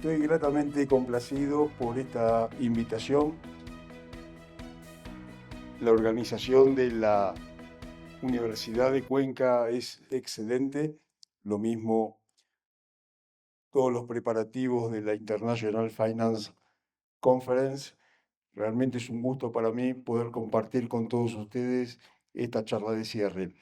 Estoy gratamente complacido por esta invitación. La organización de la Universidad de Cuenca es excelente, lo mismo todos los preparativos de la International Finance Conference. Realmente es un gusto para mí poder compartir con todos ustedes esta charla de cierre.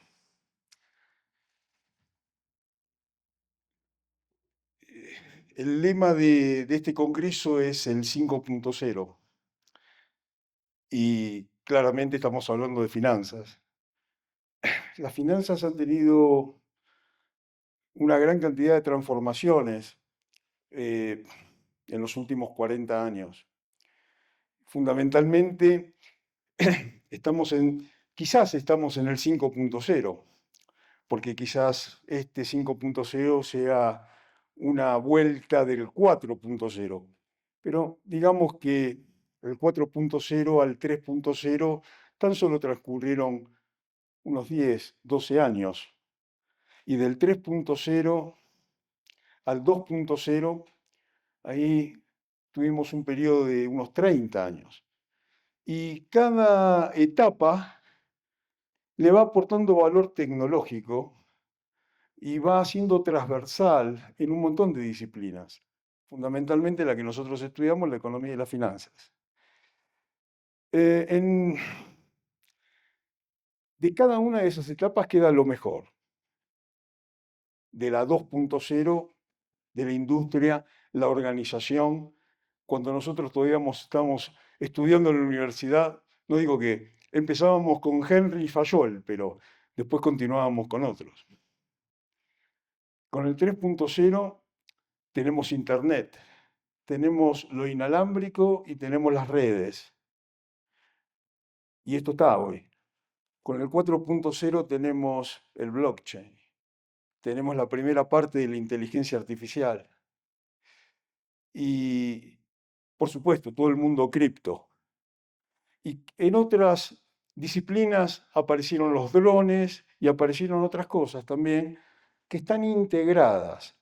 El lema de este congreso es el 5.0 y claramente estamos hablando de finanzas. Las finanzas han tenido una gran cantidad de transformaciones eh, en los últimos 40 años. Fundamentalmente, quizás estamos en el 5.0, porque quizás este 5.0 sea una vuelta del 4.0. Pero digamos que del 4.0 al 3.0 tan solo transcurrieron unos 10, 12 años. Y del 3.0 al 2.0, ahí tuvimos un periodo de unos 30 años. Y cada etapa le va aportando valor tecnológico y va siendo transversal en un montón de disciplinas, fundamentalmente la que nosotros estudiamos, la economía y las finanzas. De cada una de esas etapas queda lo mejor. De la 2.0, de la industria, la organización. Cuando nosotros todavía estamos estudiando en la universidad, no digo que empezábamos con Henry Fayol, pero después continuábamos con otros. Con el 3.0 tenemos Internet, tenemos lo inalámbrico y tenemos las redes. Y esto está hoy. Con el 4.0 tenemos el blockchain, tenemos la primera parte de la inteligencia artificial y, por supuesto, todo el mundo cripto. Y en otras disciplinas aparecieron los drones y aparecieron otras cosas también que están integradas.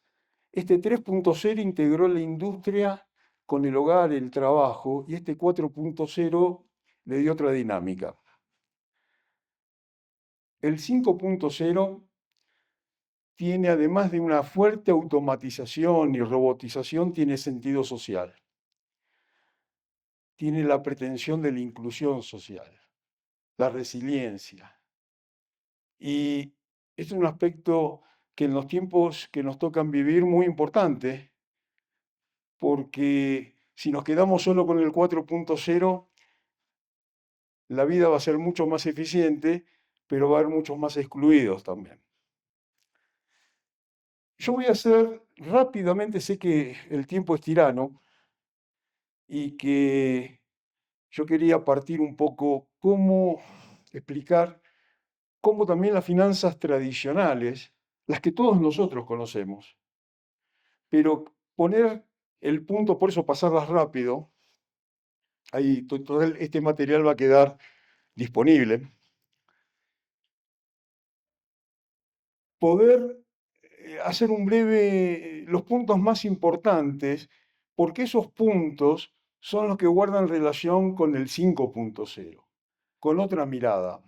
Este 3.0 integró la industria con el hogar, el trabajo, y este 4.0 le dio otra dinámica. El 5.0 tiene, además de una fuerte automatización y robotización, tiene sentido social. Tiene la pretensión de la inclusión social, la resiliencia. Y es un aspecto que en los tiempos que nos tocan vivir muy importante, porque si nos quedamos solo con el 4.0, la vida va a ser mucho más eficiente, pero va a haber muchos más excluidos también. Yo voy a hacer rápidamente, sé que el tiempo es tirano y que yo quería partir un poco cómo explicar cómo también las finanzas tradicionales, las que todos nosotros conocemos, pero poner el punto, por eso pasarlas rápido, ahí todo este material va a quedar disponible, poder hacer los puntos más importantes, porque esos puntos son los que guardan relación con el 5.0, con otra mirada.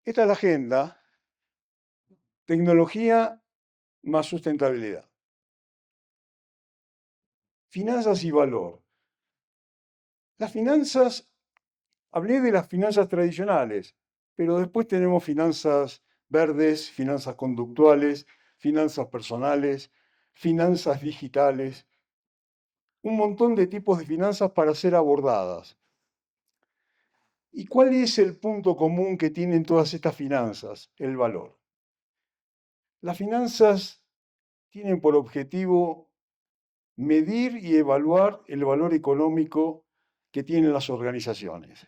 Esta es la agenda, tecnología más sustentabilidad. Finanzas y valor. Las finanzas, hablé de las finanzas tradicionales, pero después tenemos finanzas verdes, finanzas conductuales, finanzas personales, finanzas digitales, un montón de tipos de finanzas para ser abordadas. ¿Y cuál es el punto común que tienen todas estas finanzas? El valor. Las finanzas tienen por objetivo medir y evaluar el valor económico que tienen las organizaciones.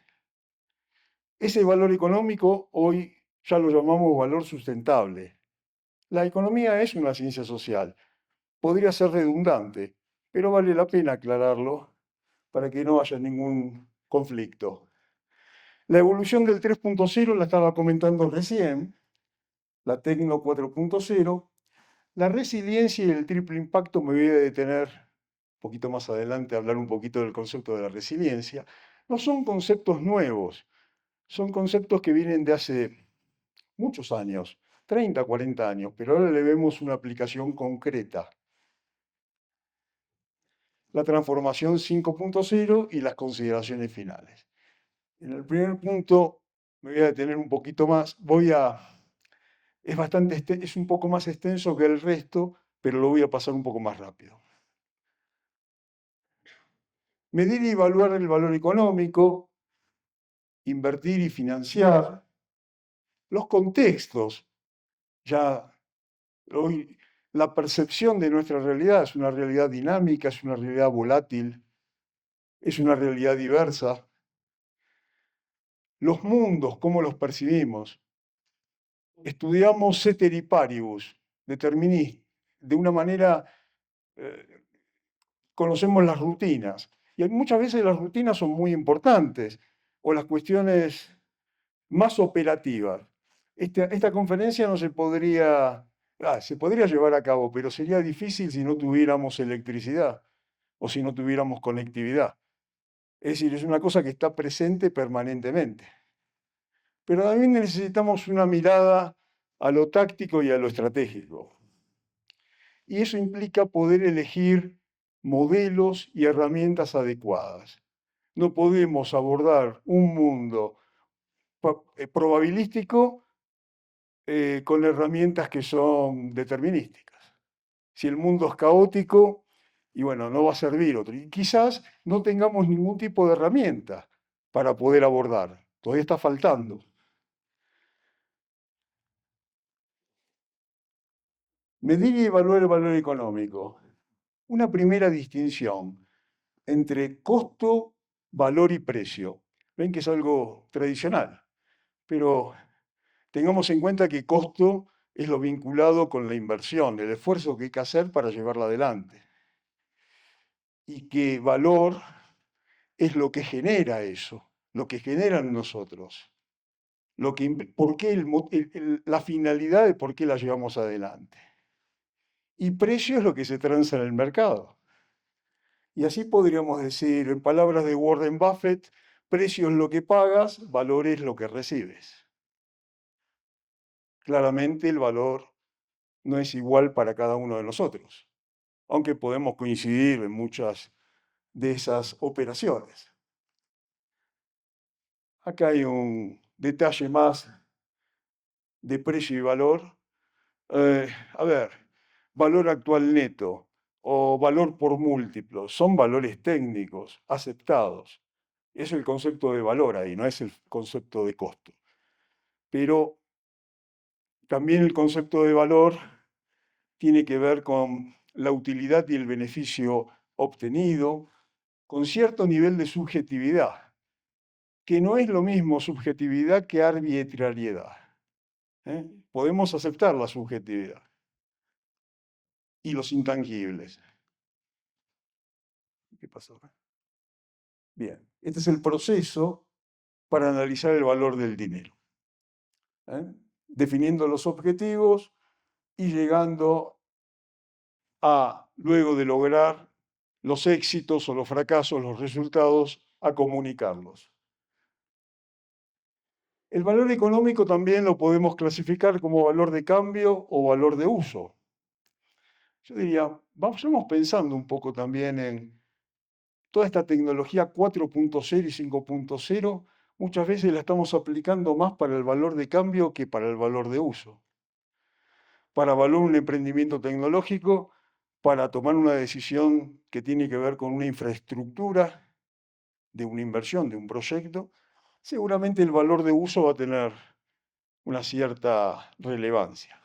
Ese valor económico hoy ya lo llamamos valor sustentable. La economía es una ciencia social. Podría ser redundante, pero vale la pena aclararlo para que no haya ningún conflicto. La evolución del 3.0 la estaba comentando recién, la Tecno 4.0, La resiliencia y el triple impacto me voy a detener un poquito más adelante a hablar un poquito del concepto de la resiliencia. No son conceptos nuevos, son conceptos que vienen de hace muchos años, 30, 40 años, pero ahora le vemos una aplicación concreta. La transformación 5.0 y las consideraciones finales. En el primer punto me voy a detener un poquito más, es un poco más extenso que el resto, pero lo voy a pasar un poco más rápido. Medir y evaluar el valor económico, invertir y financiar, los contextos, ya hoy la percepción de nuestra realidad es una realidad dinámica, es una realidad volátil, es una realidad diversa. Los mundos, cómo los percibimos. Estudiamos ceteris paribus, de una manera, eh, conocemos las rutinas. Y muchas veces las rutinas son muy importantes, o las cuestiones más operativas. Esta conferencia no se podría llevar a cabo, pero sería difícil si no tuviéramos electricidad o si no tuviéramos conectividad. Es decir, es una cosa que está presente permanentemente. Pero también necesitamos una mirada a lo táctico y a lo estratégico. Y eso implica poder elegir modelos y herramientas adecuadas. No podemos abordar un mundo probabilístico con herramientas que son determinísticas. Si el mundo es caótico, y bueno, no va a servir otro. Y quizás no tengamos ningún tipo de herramienta para poder abordar. Todavía está faltando. Medir y evaluar el valor económico. Una primera distinción entre costo, valor y precio. Ven que es algo tradicional, pero tengamos en cuenta que costo es lo vinculado con la inversión, el esfuerzo que hay que hacer para llevarla adelante. Y que valor es lo que genera eso, lo que generan nosotros, por qué la finalidad de por qué la llevamos adelante. Y precio es lo que se transa en el mercado. Y así podríamos decir, en palabras de Warren Buffett, precio es lo que pagas, valor es lo que recibes. Claramente el valor no es igual para cada uno de nosotros, aunque podemos coincidir en muchas de esas operaciones. Acá hay un detalle más de precio y valor. A ver, valor actual neto o valor por múltiplos son valores técnicos aceptados. Es el concepto de valor ahí, no es el concepto de costo. Pero también el concepto de valor tiene que ver con la utilidad y el beneficio obtenido, con cierto nivel de subjetividad, que no es lo mismo subjetividad que arbitrariedad. ¿Eh? Podemos aceptar la subjetividad y los intangibles. ¿Qué pasó? Bien, este es el proceso para analizar el valor del dinero. Definiendo los objetivos y llegando a, luego de lograr los éxitos o los fracasos, los resultados, a comunicarlos. El valor económico también lo podemos clasificar como valor de cambio o valor de uso. Yo diría, vamos pensando un poco también en toda esta tecnología 4.0 y 5.0, muchas veces la estamos aplicando más para el valor de cambio que para el valor de uso. Para valorar un emprendimiento tecnológico, para tomar una decisión que tiene que ver con una infraestructura de una inversión, de un proyecto, seguramente el valor de uso va a tener una cierta relevancia.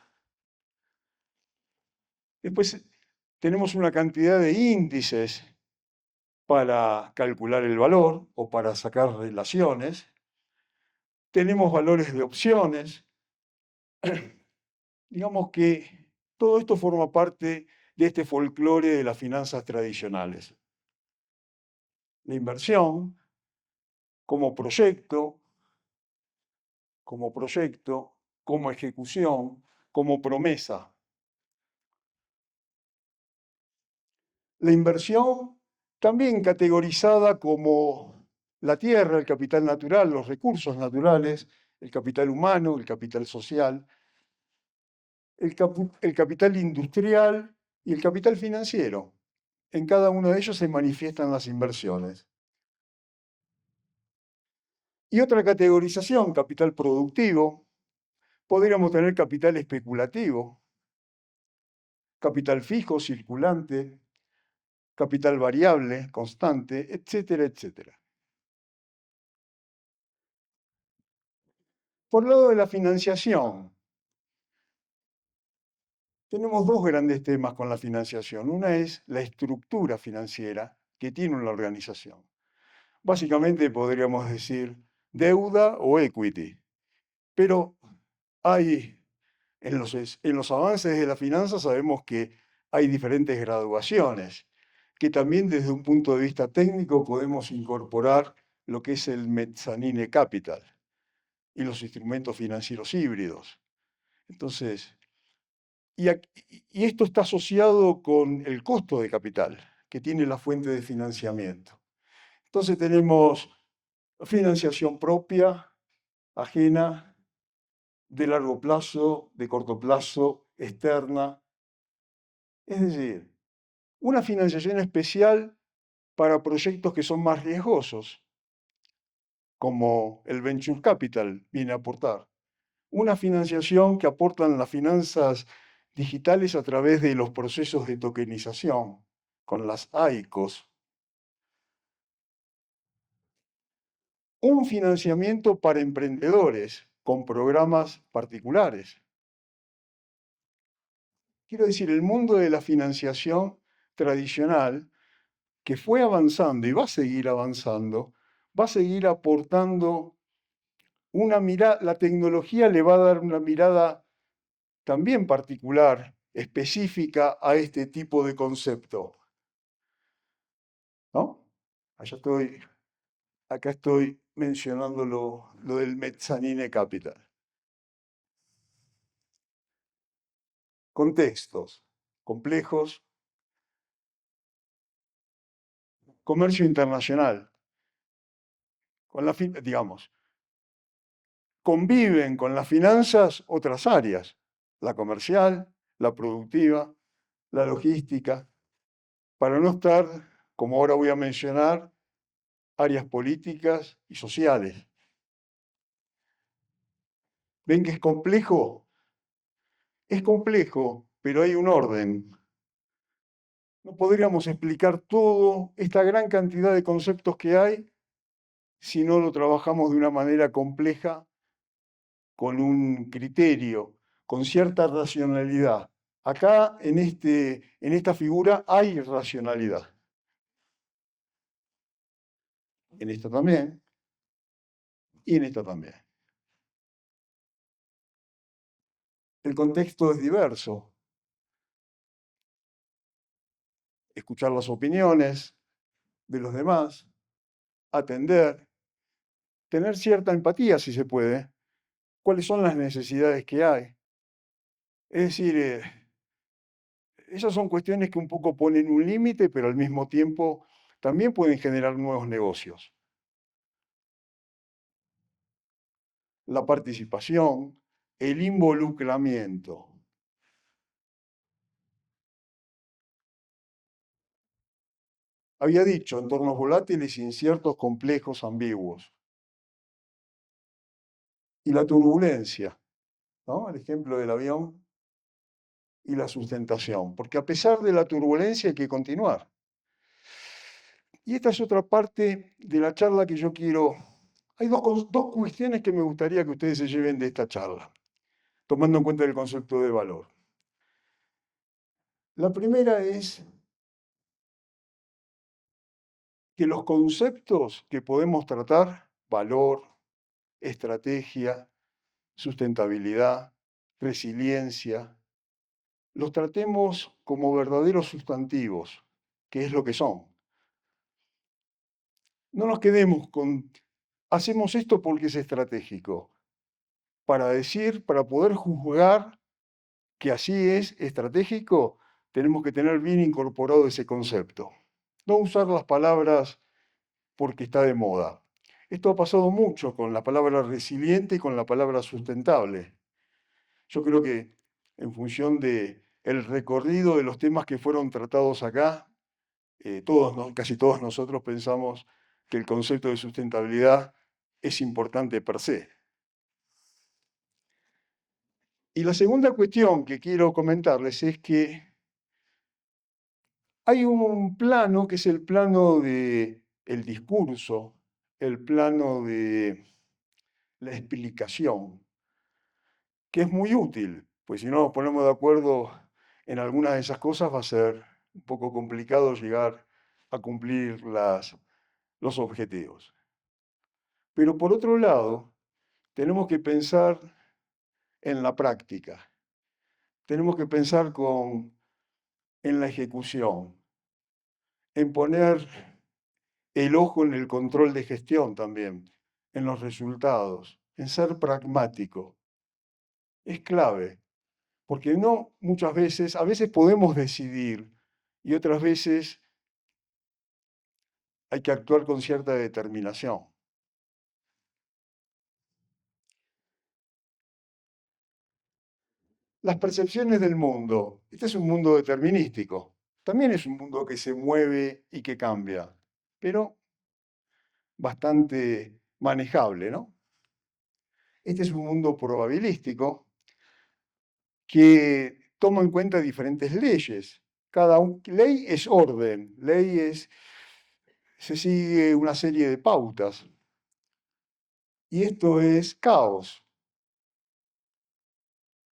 Después tenemos una cantidad de índices para calcular el valor o para sacar relaciones. Tenemos valores de opciones. Digamos que todo esto forma parte de este folclore de las finanzas tradicionales. La inversión como proyecto, como ejecución, como promesa. La inversión, también categorizada como la tierra, el capital natural, los recursos naturales, el capital humano, el capital social, el capital industrial y el capital financiero. En cada uno de ellos se manifiestan las inversiones. Y otra categorización, capital productivo, podríamos tener capital especulativo, capital fijo, circulante, capital variable, constante, etcétera, etcétera. Por el lado de la financiación, tenemos dos grandes temas con la financiación. Una es la estructura financiera que tiene una organización. Básicamente podríamos decir deuda o equity. Pero hay, en los avances de la finanza sabemos que hay diferentes graduaciones, que también desde un punto de vista técnico podemos incorporar lo que es el mezzanine capital y los instrumentos financieros híbridos. Entonces, y esto está asociado con el costo de capital que tiene la fuente de financiamiento. Entonces tenemos financiación propia, ajena, de largo plazo, de corto plazo, externa. Es decir, una financiación especial para proyectos que son más riesgosos, como el venture capital viene a aportar. Una financiación que aportan las finanzas digitales a través de los procesos de tokenización, con las AICOs. Un financiamiento para emprendedores con programas particulares. Quiero decir, el mundo de la financiación tradicional, que fue avanzando y va a seguir avanzando, va a seguir aportando una mirada, la tecnología le va a dar una mirada también particular, específica a este tipo de concepto. ¿No? Acá estoy mencionando lo del mezzanine capital. Contextos complejos, comercio internacional, digamos, conviven con las finanzas otras áreas, la comercial, la productiva, la logística, para no estar, como ahora voy a mencionar, áreas políticas y sociales. ¿Ven que es complejo? Es complejo, pero hay un orden. No podríamos explicar todo, esta gran cantidad de conceptos que hay, si no lo trabajamos de una manera compleja, con un criterio, con cierta racionalidad. Acá, en esta figura, hay racionalidad. En esta también, y en esta también. El contexto es diverso. Escuchar las opiniones de los demás, atender, tener cierta empatía, si se puede, cuáles son las necesidades que hay. Es decir, esas son cuestiones que un poco ponen un límite, pero al mismo tiempo también pueden generar nuevos negocios. La participación, el involucramiento. Había dicho, entornos volátiles, inciertos, complejos, ambiguos. Y la turbulencia, ¿no? El ejemplo del avión y la sustentación. Porque a pesar de la turbulencia hay que continuar. Y esta es otra parte de la charla que yo quiero. Hay dos cuestiones que me gustaría que ustedes se lleven de esta charla, tomando en cuenta el concepto de valor. La primera es que los conceptos que podemos tratar, valor, estrategia, sustentabilidad, resiliencia, los tratemos como verdaderos sustantivos, que es lo que son. No nos quedemos con, hacemos esto porque es estratégico, para decir, para poder juzgar que así es estratégico, tenemos que tener bien incorporado ese concepto. No usar las palabras porque está de moda. Esto ha pasado mucho con la palabra resiliente y con la palabra sustentable. Yo creo que en función de el recorrido de los temas que fueron tratados acá, casi todos nosotros pensamos que el concepto de sustentabilidad es importante per se. Y la segunda cuestión que quiero comentarles es que hay un plano que es el plano del discurso, el plano de la explicación, que es muy útil, pues si no nos ponemos de acuerdo en algunas de esas cosas va a ser un poco complicado llegar a cumplir los objetivos. Pero por otro lado, tenemos que pensar en la práctica, tenemos que pensar en la ejecución, en poner el ojo en el control de gestión también, en los resultados, en ser pragmático. Es clave, porque no muchas veces, a veces podemos decidir y otras veces hay que actuar con cierta determinación. Las percepciones del mundo. Este es un mundo determinístico. También es un mundo que se mueve y que cambia, pero bastante manejable, ¿no? Este es un mundo probabilístico que toma en cuenta diferentes leyes. Cada ley es orden, se sigue una serie de pautas. Y esto es caos.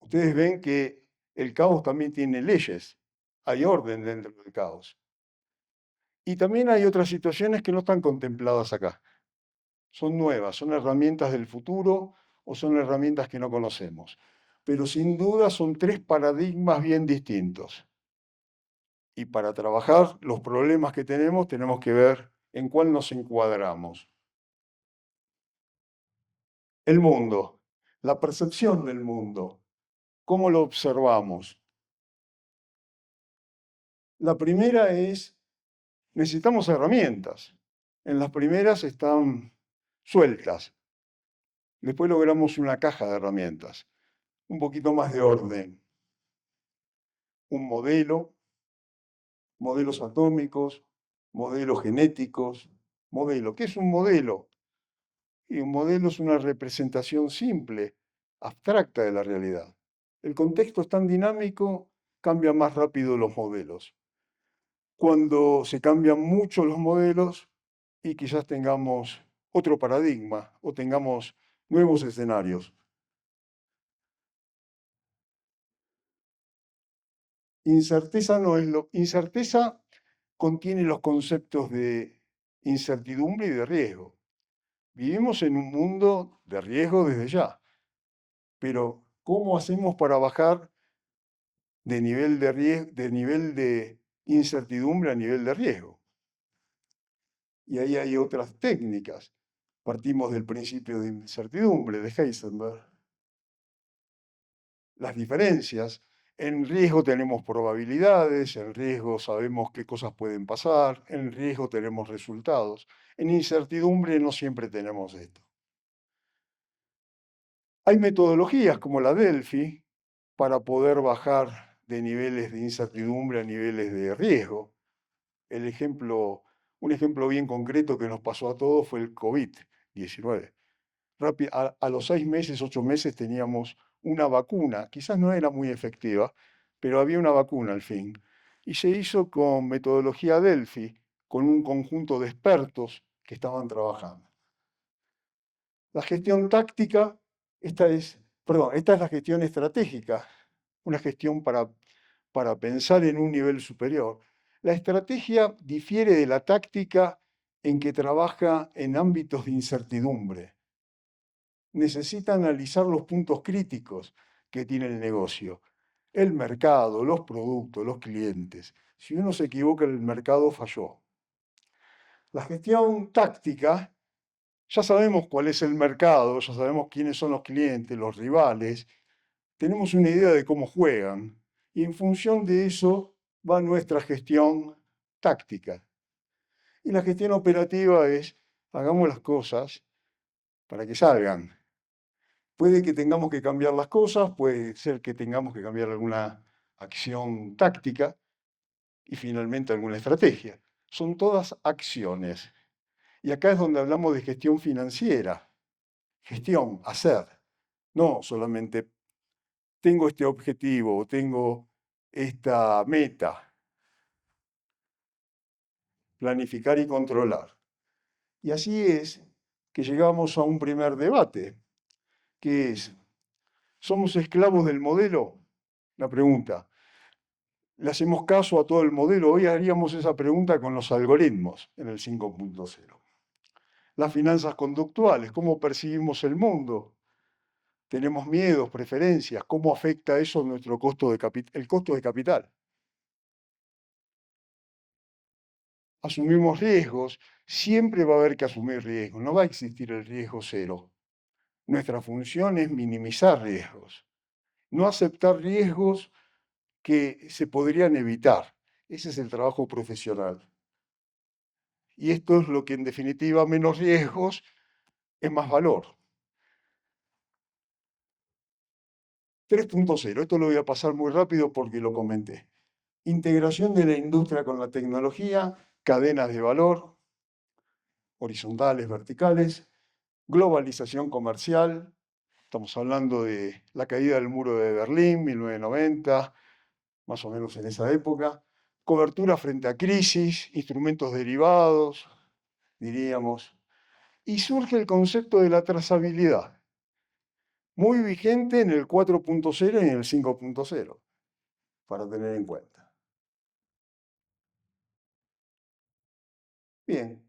Ustedes ven que el caos también tiene leyes, hay orden dentro del caos. Y también hay otras situaciones que no están contempladas acá. Son nuevas, son herramientas del futuro o son herramientas que no conocemos. Pero sin duda son tres paradigmas bien distintos. Y para trabajar los problemas que tenemos que ver en cuál nos encuadramos. El mundo, la percepción del mundo, cómo lo observamos. La primera es, necesitamos herramientas. En las primeras están sueltas. Después logramos una caja de herramientas, un poquito más de orden, un modelo, modelos atómicos, modelos genéticos, modelo. ¿Qué es un modelo? Y un modelo es una representación simple, abstracta de la realidad. El contexto es tan dinámico, cambian más rápido los modelos. Cuando se cambian mucho los modelos y quizás tengamos otro paradigma o tengamos nuevos escenarios. Incerteza no es lo. Incerteza contiene los conceptos de incertidumbre y de riesgo. Vivimos en un mundo de riesgo desde ya, pero ¿cómo hacemos para bajar de nivel de incertidumbre a nivel de riesgo? Y ahí hay otras técnicas. Partimos del principio de incertidumbre de Heisenberg. Las diferencias. En riesgo tenemos probabilidades, en riesgo sabemos qué cosas pueden pasar, en riesgo tenemos resultados. En incertidumbre no siempre tenemos esto. Hay metodologías como la Delphi para poder bajar de niveles de incertidumbre a niveles de riesgo. Un ejemplo bien concreto que nos pasó a todos fue el COVID-19. A los 6 meses, 8 meses teníamos una vacuna, quizás no era muy efectiva, pero había una vacuna al fin. Y se hizo con metodología Delphi, con un conjunto de expertos que estaban trabajando. La gestión táctica, esta es la gestión estratégica, una gestión para pensar en un nivel superior. La estrategia difiere de la táctica en que trabaja en ámbitos de incertidumbre. Necesita analizar los puntos críticos que tiene el negocio, el mercado, los productos, los clientes. Si uno se equivoca en el mercado, falló. La gestión táctica, ya sabemos cuál es el mercado, ya sabemos quiénes son los clientes, los rivales, tenemos una idea de cómo juegan y en función de eso va nuestra gestión táctica. Y la gestión operativa es, hagamos las cosas para que salgan. Puede que tengamos que cambiar las cosas, puede ser que tengamos que cambiar alguna acción táctica y finalmente alguna estrategia. Son todas acciones. Y acá es donde hablamos de gestión financiera. Gestión, hacer. No solamente tengo este objetivo o tengo esta meta. Planificar y controlar. Y así es que llegamos a un primer debate, que es, ¿somos esclavos del modelo? La pregunta. ¿Le hacemos caso a todo el modelo? Hoy haríamos esa pregunta con los algoritmos en el 5.0. Las finanzas conductuales, ¿cómo percibimos el mundo? ¿Tenemos miedos, preferencias? ¿Cómo afecta eso nuestro costo de el costo de capital? Asumimos riesgos, siempre va a haber que asumir riesgos, no va a existir el riesgo cero. Nuestra función es minimizar riesgos, no aceptar riesgos que se podrían evitar. Ese es el trabajo profesional. Y esto es lo que en definitiva menos riesgos es más valor. 3.0, esto lo voy a pasar muy rápido porque lo comenté. Integración de la industria con la tecnología, cadenas de valor, horizontales, verticales, globalización comercial, estamos hablando de la caída del muro de Berlín, 1990, más o menos en esa época, cobertura frente a crisis, instrumentos derivados, diríamos, y surge el concepto de la trazabilidad, muy vigente en el 4.0 y en el 5.0, para tener en cuenta. Bien,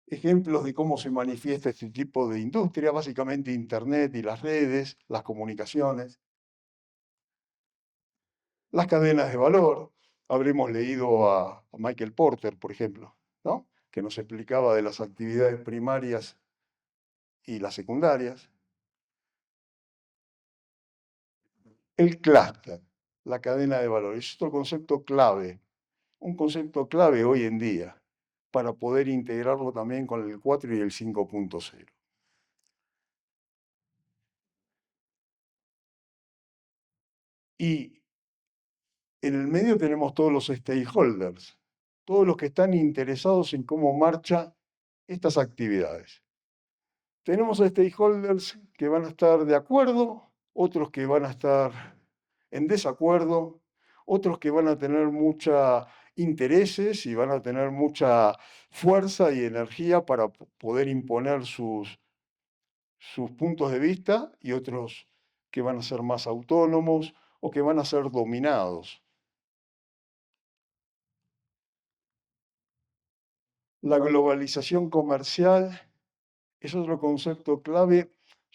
ejemplos de cómo se manifiesta este tipo de industria, básicamente Internet y las redes, las comunicaciones, las cadenas de valor. Habremos leído a Michael Porter, por ejemplo, ¿no? Que nos explicaba de las actividades primarias y las secundarias. El clúster, la cadena de valor, es otro concepto clave, un concepto clave hoy en día para poder integrarlo también con el 4 y el 5.0. Y en el medio tenemos todos los stakeholders, todos los que están interesados en cómo marchan estas actividades. Tenemos stakeholders que van a estar de acuerdo, otros que van a estar en desacuerdo, otros que van a tener muchos intereses y van a tener mucha fuerza y energía para poder imponer sus puntos de vista y otros que van a ser más autónomos o que van a ser dominados. La globalización comercial es otro concepto clave.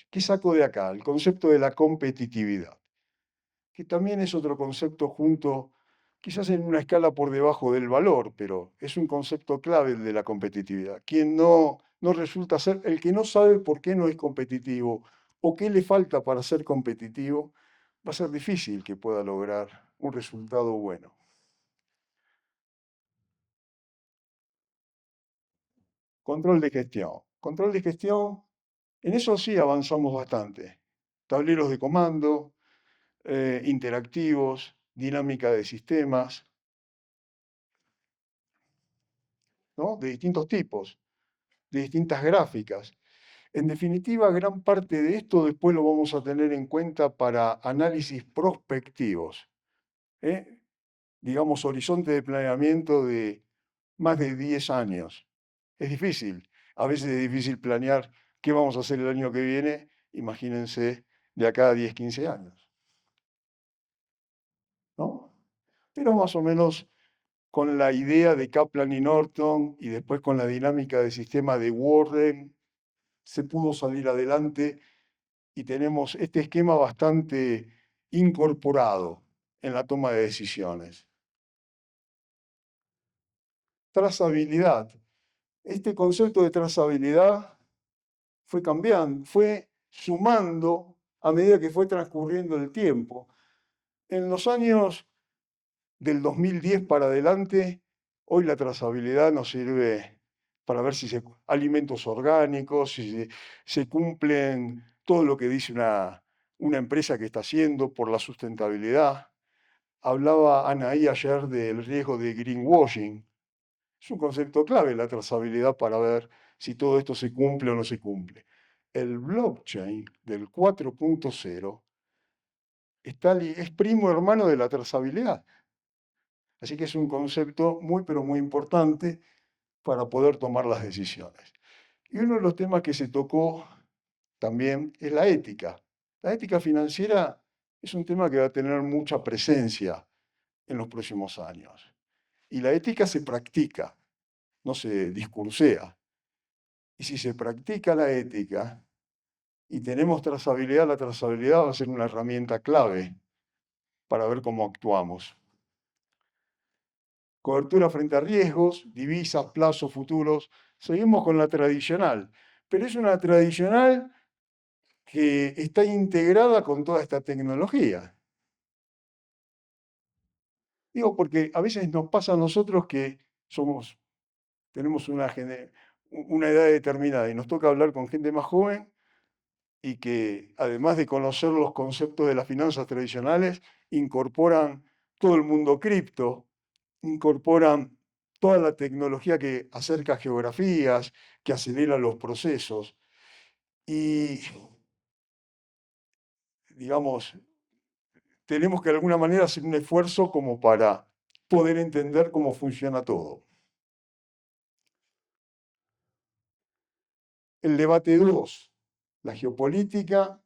¿Qué saco de acá? El concepto de la competitividad, que también es otro concepto junto, quizás en una escala por debajo del valor, pero es un concepto clave el de la competitividad. Quien no resulta ser, el que no sabe por qué no es competitivo o qué le falta para ser competitivo, va a ser difícil que pueda lograr un resultado bueno. Control de gestión. Control de gestión, en eso sí avanzamos bastante. Tableros de comando, interactivos, dinámica de sistemas, ¿no? De distintos tipos, de distintas gráficas. En definitiva, gran parte de esto después lo vamos a tener en cuenta para análisis prospectivos. ¿Eh? Digamos, horizonte de planeamiento de más de 10 años. Es difícil. A veces es difícil planear qué vamos a hacer el año que viene. Imagínense de acá a 10, 15 años. ¿No? Pero más o menos con la idea de Kaplan y Norton y después con la dinámica de sistema de Warren, se pudo salir adelante y tenemos este esquema bastante incorporado en la toma de decisiones. Trazabilidad. Este concepto de trazabilidad fue cambiando, fue sumando a medida que fue transcurriendo el tiempo. En los años del 2010 para adelante, hoy la trazabilidad nos sirve para ver si se alimentos orgánicos, si se cumplen todo lo que dice una empresa que está haciendo por la sustentabilidad. Hablaba Anaí ayer del riesgo de greenwashing. Es un concepto clave la trazabilidad para ver si todo esto se cumple o no se cumple. El blockchain del 4.0 es primo hermano de la trazabilidad. Así que es un concepto muy, pero muy importante para poder tomar las decisiones. Y uno de los temas que se tocó también es la ética. La ética financiera es un tema que va a tener mucha presencia en los próximos años. Y la ética se practica, no se discursea. Y si se practica la ética y tenemos trazabilidad, la trazabilidad va a ser una herramienta clave para ver cómo actuamos. Cobertura frente a riesgos, divisas, plazos futuros. Seguimos con la tradicional, pero es una tradicional que está integrada con toda esta tecnología. Digo, porque a veces nos pasa a nosotros que tenemos una edad determinada y nos toca hablar con gente más joven y que además de conocer los conceptos de las finanzas tradicionales, incorporan todo el mundo cripto, incorporan toda la tecnología que acerca geografías, que acelera los procesos. Y, digamos, tenemos que de alguna manera hacer un esfuerzo como para poder entender cómo funciona todo. El debate 2, la geopolítica,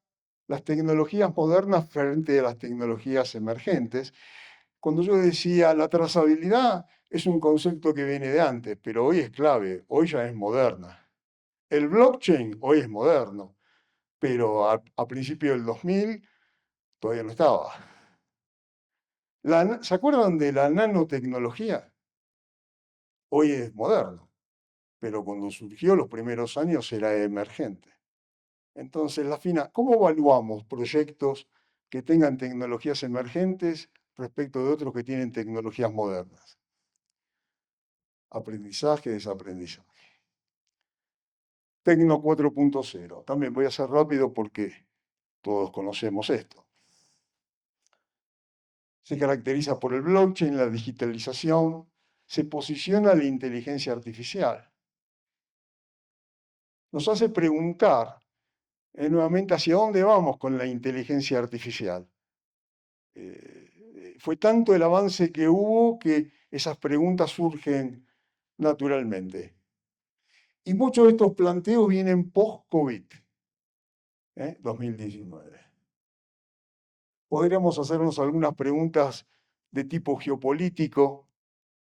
las tecnologías modernas frente a las tecnologías emergentes. Cuando yo decía la trazabilidad es un concepto que viene de antes, pero hoy es clave, hoy ya es moderna. El blockchain hoy es moderno, pero a principios del 2000 todavía no estaba. ¿Se acuerdan de la nanotecnología? Hoy es moderno, pero cuando surgió los primeros años era emergente. Entonces, ¿cómo evaluamos proyectos que tengan tecnologías emergentes respecto de otros que tienen tecnologías modernas? Aprendizaje, desaprendizaje. Tecno 4.0. También voy a ser rápido porque todos conocemos esto. Se caracteriza por el blockchain, la digitalización, se posiciona la inteligencia artificial. Nos hace preguntar nuevamente hacia dónde vamos con la inteligencia artificial. Fue tanto el avance que hubo que esas preguntas surgen naturalmente. Y muchos de estos planteos vienen post-COVID, 2019. Podríamos hacernos algunas preguntas de tipo geopolítico,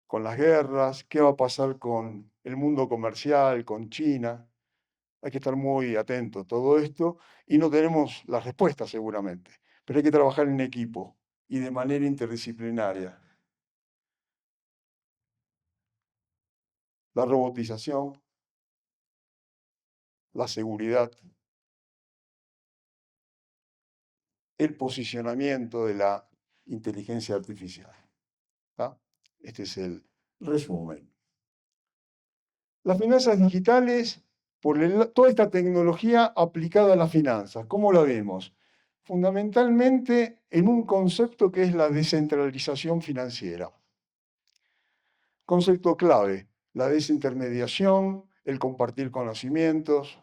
con las guerras, qué va a pasar con el mundo comercial, con China. Hay que estar muy atento a todo esto y no tenemos las respuestas seguramente, pero hay que trabajar en equipo y de manera interdisciplinaria. La robotización, la seguridad, el posicionamiento de la inteligencia artificial. ¿Tá? Este es el resumen. Las finanzas digitales, toda esta tecnología aplicada a las finanzas, ¿cómo la vemos? Fundamentalmente en un concepto que es la descentralización financiera. Concepto clave, la desintermediación, el compartir conocimientos,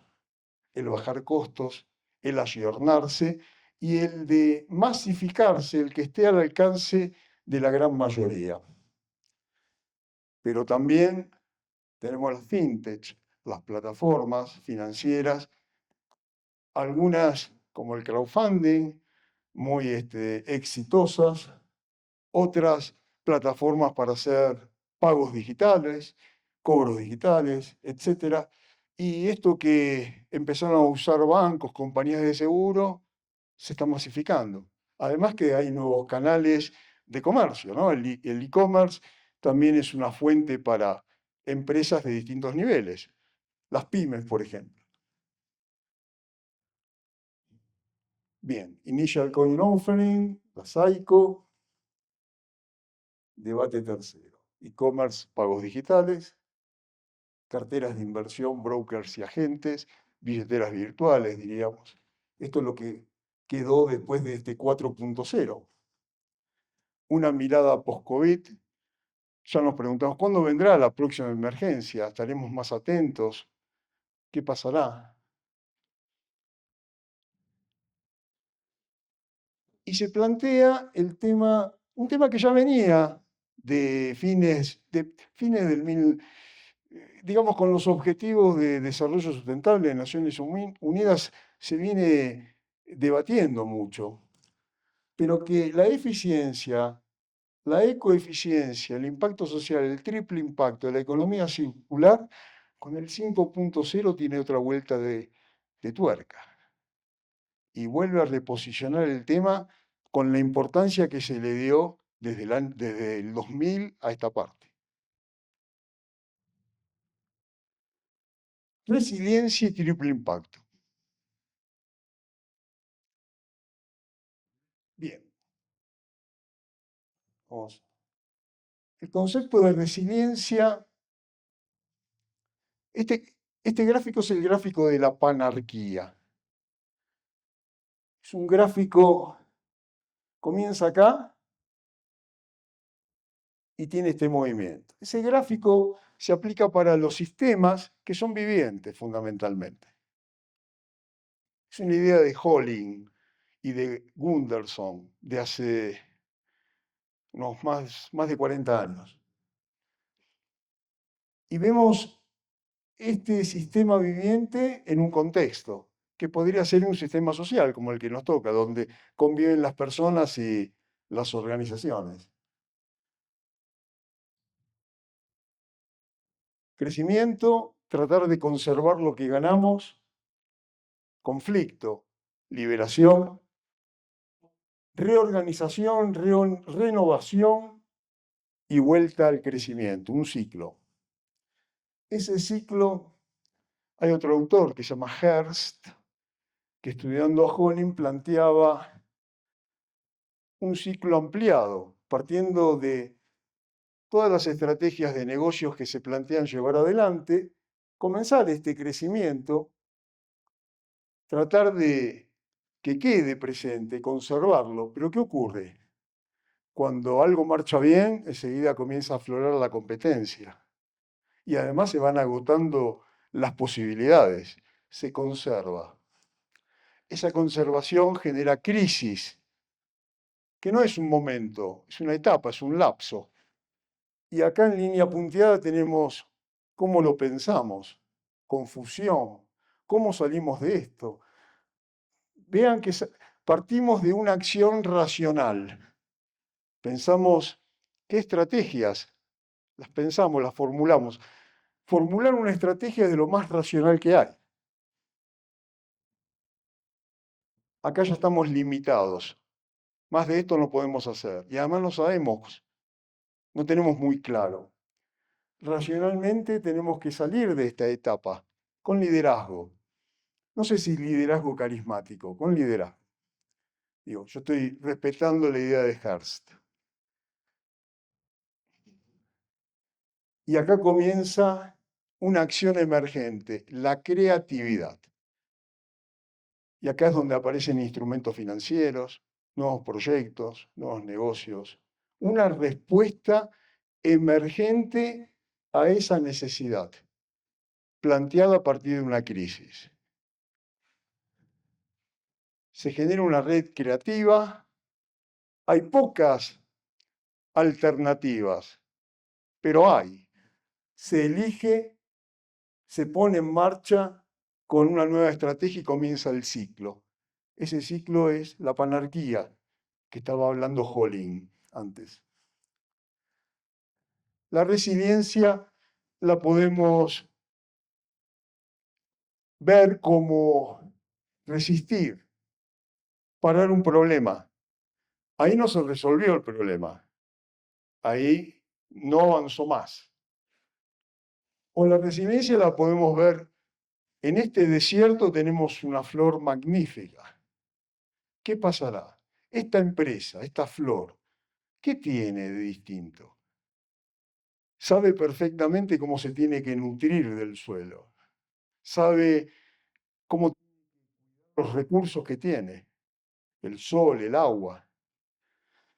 el bajar costos, el ayornarse y el de masificarse, el que esté al alcance de la gran mayoría. Pero también tenemos las fintech, las plataformas financieras, algunas como el crowdfunding, muy exitosas, otras plataformas para hacer pagos digitales, cobros digitales, etcétera. Y esto que empezaron a usar bancos, compañías de seguro, se está masificando. Además que hay nuevos canales de comercio, ¿no? El e-commerce también es una fuente para empresas de distintos niveles. Las pymes, por ejemplo. Bien, Initial Coin Offering, la SAICO, Debate tercero. E-commerce, pagos digitales, carteras de inversión, brokers y agentes, billeteras virtuales, diríamos. Esto es lo que quedó después de este 4.0. Una mirada post-COVID. Ya nos preguntamos, ¿cuándo vendrá la próxima emergencia? ¿Estaremos más atentos? ¿Qué pasará? Y se plantea el tema, un tema que ya venía de fines digamos, con los objetivos de desarrollo sustentable de Naciones Unidas se viene debatiendo mucho, pero que la eficiencia, la ecoeficiencia, el impacto social, el triple impacto de la economía circular, con el 5.0 tiene otra vuelta de tuerca y vuelve a reposicionar el tema con la importancia que se le dio desde el 2000 a esta parte. Resiliencia y triple impacto. Bien, vamos. El concepto de resiliencia, este gráfico es el gráfico de la panarquía. Es un gráfico, comienza acá y tiene este movimiento. Ese gráfico se aplica para los sistemas que son vivientes fundamentalmente. Es una idea de Holling y de Gunderson de hace unos más de 40 años. Y vemos este sistema viviente en un contexto, que podría ser un sistema social como el que nos toca, donde conviven las personas y las organizaciones. Crecimiento, tratar de conservar lo que ganamos, conflicto, liberación, reorganización, renovación y vuelta al crecimiento, un ciclo. Ese ciclo, hay otro autor que se llama Hearst, que estudiando a Holling planteaba un ciclo ampliado, partiendo de todas las estrategias de negocios que se plantean llevar adelante, comenzar este crecimiento, tratar de que quede presente, conservarlo. Pero ¿qué ocurre? Cuando algo marcha bien, enseguida comienza a aflorar la competencia. Y además se van agotando las posibilidades. Se conserva. Esa conservación genera crisis, que no es un momento, es una etapa, es un lapso. Y acá en línea punteada tenemos cómo lo pensamos, confusión, cómo salimos de esto. Vean que partimos de una acción racional. Pensamos qué estrategias, las pensamos, las formulamos. Formular una estrategia es de lo más racional que hay. Acá ya estamos limitados. Más de esto no podemos hacer. Y además no sabemos, no tenemos muy claro. Racionalmente tenemos que salir de esta etapa con liderazgo. No sé si liderazgo carismático, con liderazgo. Digo, yo estoy respetando la idea de Hearst. Y acá comienza una acción emergente, la creatividad. Y acá es donde aparecen instrumentos financieros, nuevos proyectos, nuevos negocios. Una respuesta emergente a esa necesidad, planteada a partir de una crisis. Se genera una red creativa, hay pocas alternativas, pero hay. Se elige, se pone en marcha con una nueva estrategia y comienza el ciclo. Ese ciclo es la panarquía que estaba hablando Holling antes. La resiliencia la podemos ver como resistir, parar un problema. Ahí no se resolvió el problema. Ahí no avanzó más. O la resiliencia la podemos ver, en este desierto tenemos una flor magnífica. ¿Qué pasará? Esta empresa, esta flor, ¿Qué tiene de distinto? Sabe perfectamente cómo se tiene que nutrir del suelo, sabe cómo los recursos que tiene, el sol, el agua.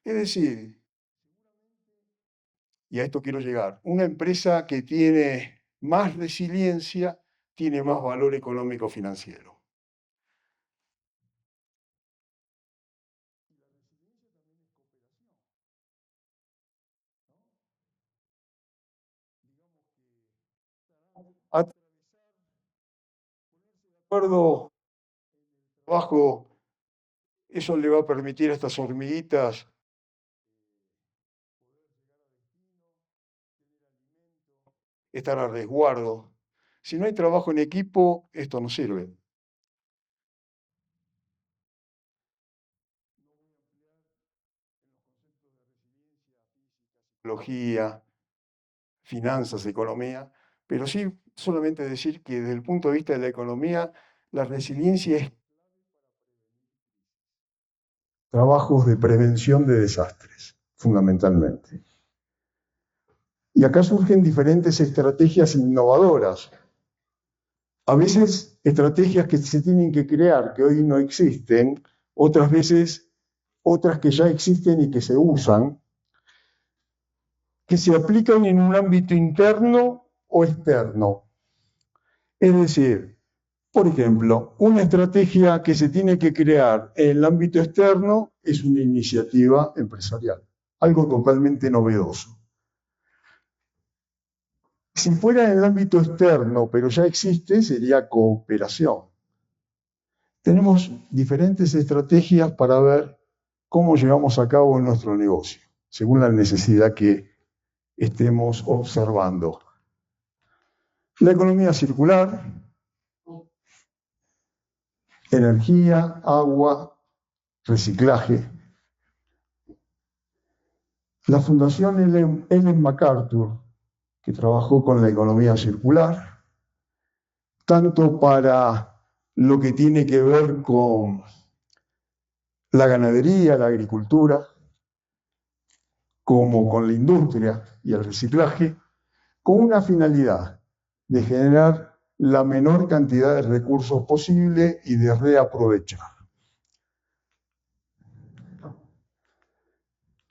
Es decir, y a esto quiero llegar, una empresa que tiene más resiliencia tiene más valor económico financiero. A acuerdo, trabajo, eso le va a permitir a estas hormiguitas estar a resguardo. Si no hay trabajo en equipo, esto no sirve. Psicología, finanzas, economía, pero sí solamente decir que desde el punto de vista de la economía, la resiliencia es trabajos de prevención de desastres, fundamentalmente. Y acá surgen diferentes estrategias innovadoras. A veces estrategias que se tienen que crear, que hoy no existen, otras veces otras que ya existen y que se usan, que se aplican en un ámbito interno o externo. Es decir, por ejemplo, una estrategia que se tiene que crear en el ámbito externo es una iniciativa empresarial, algo totalmente novedoso. Si fuera en el ámbito externo, pero ya existe, sería cooperación. Tenemos diferentes estrategias para ver cómo llevamos a cabo nuestro negocio, según la necesidad que estemos observando. La economía circular, energía, agua, reciclaje. La Fundación Ellen MacArthur, que trabajó con la economía circular, tanto para lo que tiene que ver con la ganadería, la agricultura, como con la industria y el reciclaje, con una finalidad de generar la menor cantidad de recursos posible y de reaprovechar.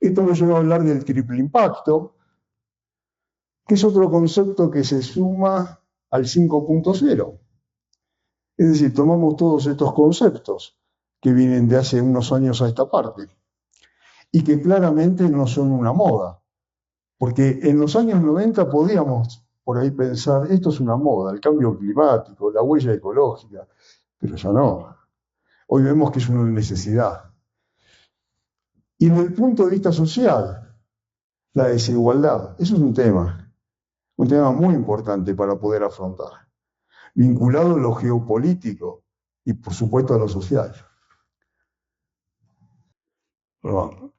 Esto me lleva a hablar del triple impacto, que es otro concepto que se suma al 5.0. Es decir, tomamos todos estos conceptos que vienen de hace unos años a esta parte y que claramente no son una moda, porque en los años 90 podíamos por ahí pensar, esto es una moda, el cambio climático, la huella ecológica, pero ya no. Hoy vemos que es una necesidad. Y desde el punto de vista social, la desigualdad, eso es un tema muy importante para poder afrontar, vinculado a lo geopolítico y por supuesto a lo social. Bueno,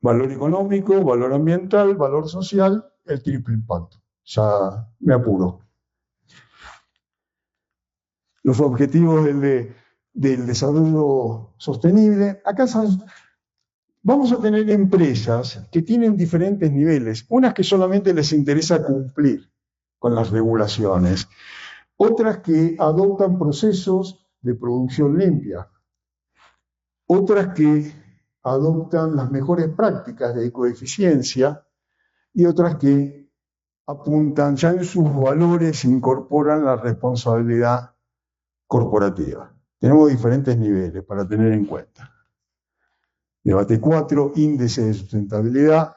valor económico, valor ambiental, valor social, el triple impacto. Ya me apuro. Los objetivos del desarrollo sostenible. Acá vamos a tener empresas que tienen diferentes niveles. Unas que solamente les interesa cumplir con las regulaciones. Otras que adoptan procesos de producción limpia. Otras que adoptan las mejores prácticas de ecoeficiencia y otras que apuntan, ya en sus valores incorporan la responsabilidad corporativa. Tenemos diferentes niveles para tener en cuenta. Debate 4, índice de sustentabilidad,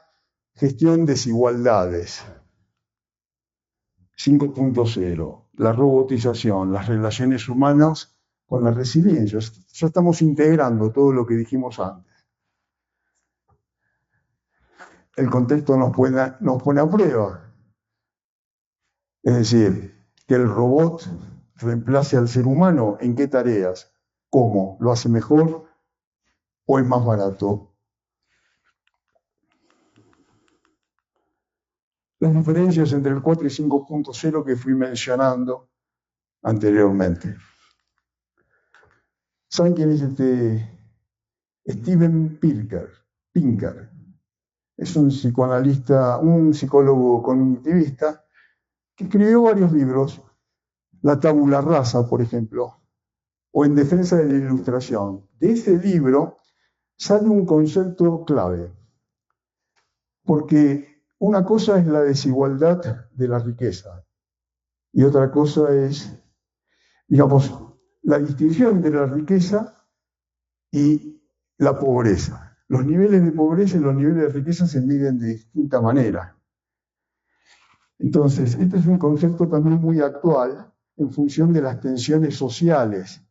gestión de desigualdades. 5.0, la robotización, las relaciones humanas con la resiliencia. Ya estamos integrando todo lo que dijimos antes. El contexto nos pone a prueba. Es decir, que el robot reemplace al ser humano en qué tareas, cómo, lo hace mejor o es más barato. Las diferencias entre el 4 y 5.0 que fui mencionando anteriormente. ¿Saben quién es Steven Pinker? es un psicoanalista, un psicólogo cognitivista, que escribió varios libros, La tabula rasa, por ejemplo, o En defensa de la ilustración. De ese libro sale un concepto clave, porque una cosa es la desigualdad de la riqueza y otra cosa es, digamos, la distinción entre la riqueza y la pobreza. Los niveles de pobreza y los niveles de riqueza se miden de distinta manera. Entonces, este es un concepto también muy actual en función de las tensiones sociales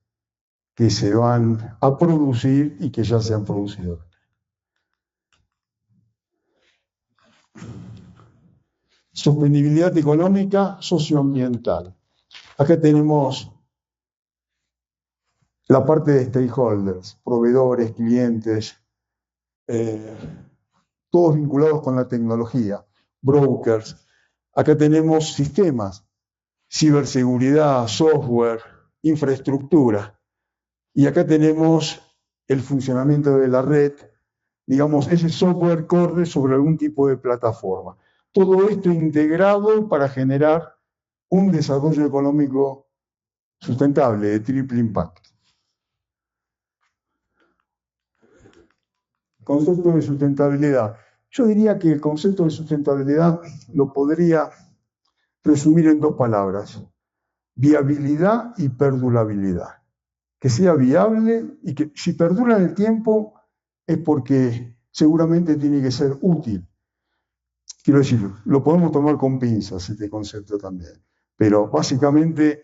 que se van a producir y que ya se han producido. Sostenibilidad económica, socioambiental. Acá tenemos la parte de stakeholders, proveedores, clientes, todos vinculados con la tecnología, brokers. Acá tenemos sistemas, ciberseguridad, software, infraestructura. Y acá tenemos el funcionamiento de la red. Digamos, ese software corre sobre algún tipo de plataforma. Todo esto integrado para generar un desarrollo económico sustentable, de triple impacto. Concepto de sustentabilidad. Yo diría que el concepto de sustentabilidad lo podría resumir en dos palabras: viabilidad y perdurabilidad. Que sea viable y que si perdura en el tiempo es porque seguramente tiene que ser útil. Quiero decir, lo podemos tomar con pinzas este concepto también, pero básicamente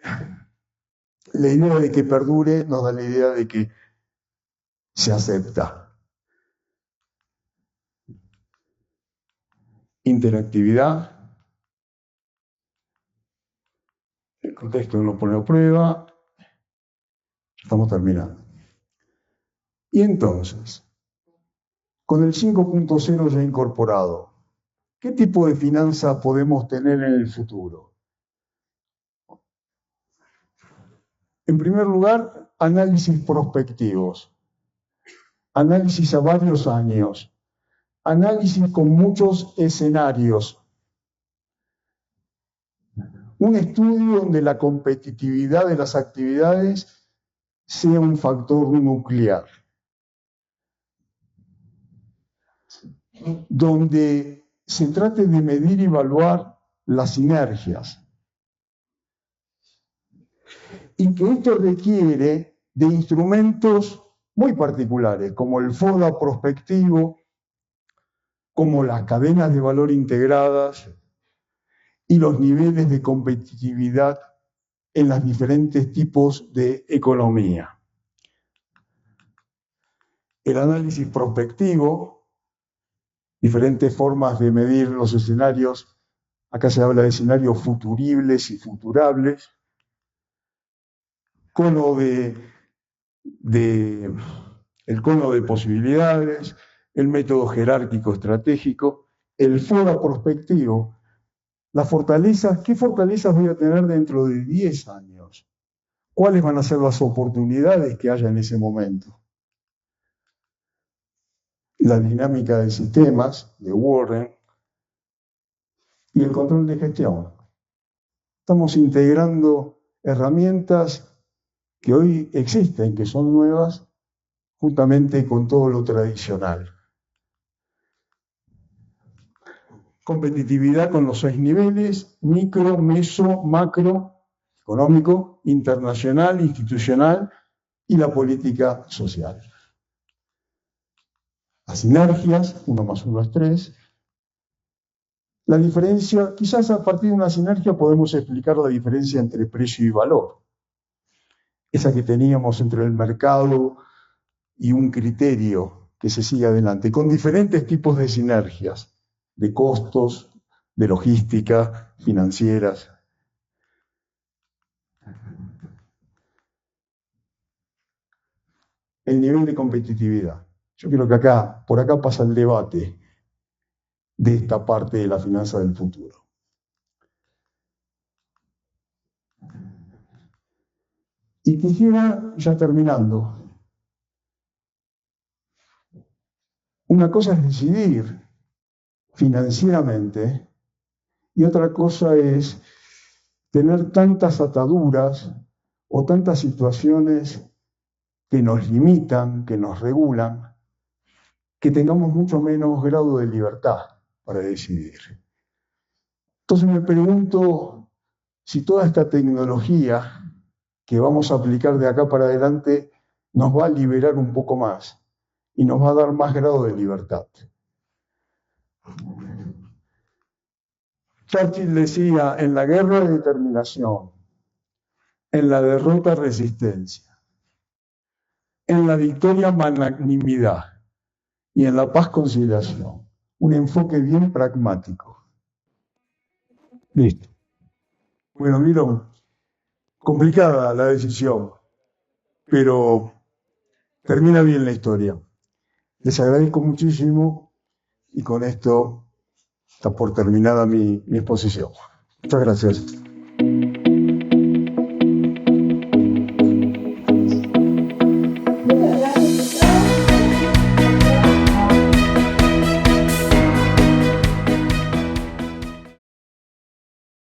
la idea de que perdure nos da la idea de que se acepta. Interactividad. El contexto lo pone a prueba. Estamos terminando. Y entonces, con el 5.0 ya incorporado, ¿qué tipo de finanzas podemos tener en el futuro? En primer lugar, análisis prospectivos, análisis a varios años, análisis con muchos escenarios, un estudio donde la competitividad de las actividades sea un factor nuclear, donde se trate de medir y evaluar las sinergias, y que esto requiere de instrumentos muy particulares, como el FODA prospectivo, como las cadenas de valor integradas y los niveles de competitividad en los diferentes tipos de economía. El análisis prospectivo, diferentes formas de medir los escenarios. Acá se habla de escenarios futuribles y futurables, el cono de posibilidades, el método jerárquico estratégico, el foro prospectivo, las fortalezas. ¿Qué fortalezas voy a tener dentro de 10 años? ¿Cuáles van a ser las oportunidades que haya en ese momento? La dinámica de sistemas de Warren y el control de gestión. Estamos integrando herramientas que hoy existen, que son nuevas, juntamente con todo lo tradicional. Competitividad con los 6 niveles: micro, meso, macro, económico, internacional, institucional y la política social. Las sinergias, 1 más 1 es 3. La diferencia, quizás a partir de una sinergia podemos explicar la diferencia entre precio y valor. Esa que teníamos entre el mercado y un criterio que se sigue adelante, con diferentes tipos de sinergias, de costos, de logística, financieras. El nivel de competitividad. Yo creo que por acá pasa el debate de esta parte de la finanza del futuro. Y quisiera, ya terminando, una cosa es decidir financieramente, y otra cosa es tener tantas ataduras o tantas situaciones que nos limitan, que nos regulan, que tengamos mucho menos grado de libertad para decidir. Entonces me pregunto si toda esta tecnología que vamos a aplicar de acá para adelante nos va a liberar un poco más y nos va a dar más grado de libertad. Churchill decía, en la guerra determinación, en la derrota resistencia, en la victoria magnanimidad y en la paz conciliación. Un enfoque bien pragmático. Listo. Bueno, vieron, complicada la decisión, pero termina bien la historia. Les agradezco muchísimo y con esto está por terminada mi exposición. Muchas gracias.